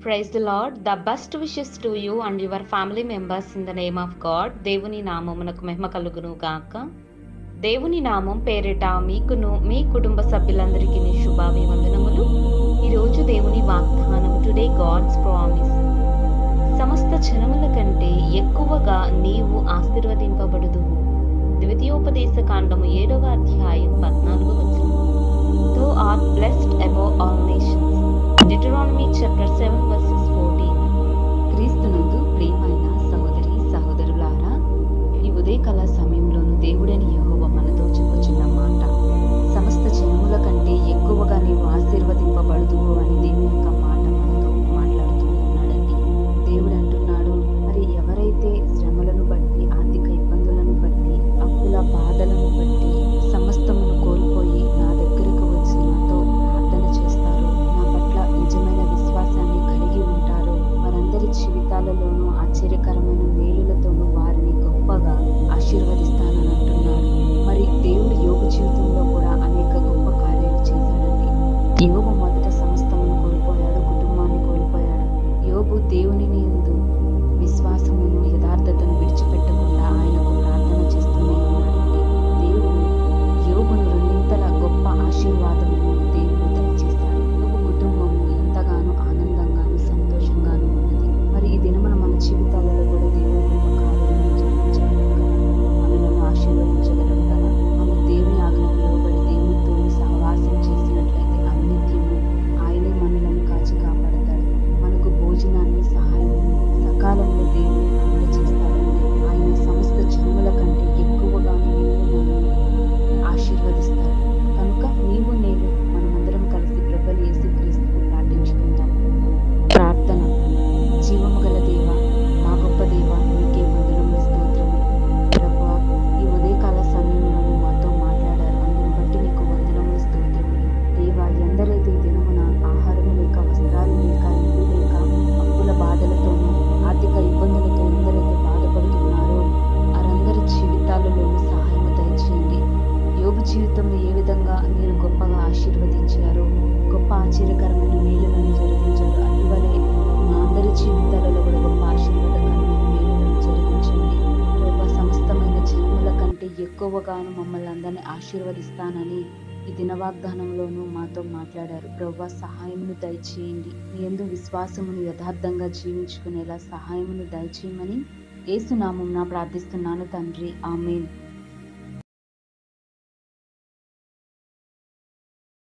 Praise the Lord. The best wishes to you and your family members in the name of God. దేవుని నామమునకు మహిమ కలుగును గాక. దేవుని నామం పేరిట మీకును మీ కుటుంబ సభ్యులందరికీ శుభాభివందనములు. ఈరోజు దేవుని వాగ్దానము, టుడే గాడ్స్ ప్రామిస్. సమస్త జనముల కంటే ఎక్కువగా నీవు ఆశీర్వదింపబడుదువు. ద్వితీయోపదేశ కాండము 7వ అధ్యాయం 14వ వచనం. Thou art blessed above all nations. Deuteronomy chapter 7 verses 14. క్రీస్తునందు ప్రియమైన సహోదరి సహోదరులారా, ఈ ఉదయకాల సమయంలోను దేవుడైన యెహోవా మనతో చెప్పుచున్న మాట, సమస్త జనముల కంటే ఎక్కువగా నీవు ఆశీర్వదింపబడుదువు అని దేవుని యొక్క మాట మనతో మాట్లాడుతూ ఉన్నాడండి. దేవుడు అంటున్నాడు, మరి ఎవరైతే శ్రమలను బట్టి, ఆర్థిక ఇబ్బందులను బట్టి, అప్పుల బాధలను బట్టి సమస్తమును కోల్పోయి నా దగ్గరకు వచ్చి నాతో ప్రార్థన చేస్తారో, నా పట్ల నిజమైన విశ్వాసాన్ని కలిగి ఉంటారో, వారందరి జీవితాలలోనూ ఆశ్చర్యకరమైన మేలులతోనూ వారిని గొప్పగా ఆశీర్వదిస్తానని అంటున్నాడు. మరి దేవుడు యోబు జీవితంలో కూడా అనేక గొప్ప కార్యాలు చేశాడండి. యోబు మొదట సమస్తమును కోల్పోయాడు, కుటుంబాన్ని కోల్పోయాడు. యోబు దేవుని యందు విశ్వాసమును, యథార్థతను విడిచిపెట్టకుండా ఆయనకు ప్రార్థన చేస్తూనే ఉన్నాడండి. దేవుడు యోబును రెండింతల గొప్ప ఆశీర్వాదమును దేవుడు దయచేశాడు. యోబు కుటుంబము ఎంతగానో ఆనందంగాను సంతోషంగాను ఉన్నది. మరి ఈ దినమున మన జీవితాలలో కూడా దేవుని గొప్ప కార్యాలను జరిగించగలడు కదా, మనలను ఆశీర్వదించగలడు కదా. మనం దేవుని ఆజ్ఞకు లోబడి దేవునితో సహవాసం చేసినట్లయితే అనిత్యము ఆయనే మనలను కాచి కాపాడతాడు. మనకు భోజనాన్ని, సహాయము సకాలంలో దేవుని అందజేస్తాడండి. ఆయన సమస్త జన్మల కంటే ఎక్కువగా నిన్ను నన్ను ఆశీర్వదిస్తాడు. కనుక నీవు నేను మనమందరం కలిసి ప్రభువైన యేసుక్రీస్తుకు ప్రార్థించుకుందాం. ప్రార్థన. జీవము గల దేవ, మా గొప్ప దేవ, నీకే వందనములు, స్తోత్రములు. ప్రభువా, ఈ ఉదయకాల సమయంలో మాతో మాట్లాడారు, అందుని బట్టి నీకు వందనములు, స్తోత్రములు. దేవా, ఎందరైతే ఈ దినమున ఆహారము లేక, వస్త్రాలు లేక, ఇల్లు లేక, అప్పుల బాధలతోనూ ఆర్థిక ఇబ్బందులతో ఎందరైతే బాధపడుతున్నారో వారందరి జీవితాలలోనూ సహాయము దయచేయండి. యోబు జీవితంలో ఏ విధంగా మీరు గొప్పగా ఆశీర్వదించారో, గొప్ప ఆశ్చర్యకరమైన మేలులను జరిగించారు, అటువలే మా అందరి జీవితాలలో కూడా గొప్ప ఆశీర్వాదకరమైన మేలులను జరిగించండి. ప్రభు, సమస్తమైన జన్మల కంటే ఎక్కువగాను మమ్మల్ని అందరినీ ఆశీర్వదిస్తానని ఈ దిన వాగ్దానంలోనూ మాతో మాట్లాడారు. ప్రభు, సహాయమును దయచేయండి. మీ యందు విశ్వాసమును యథార్థంగా జీవించుకునేలా సహాయమును దయచేయమని యేసు నామమున ప్రార్థిస్తున్నాను తండ్రి. ఆమేన్.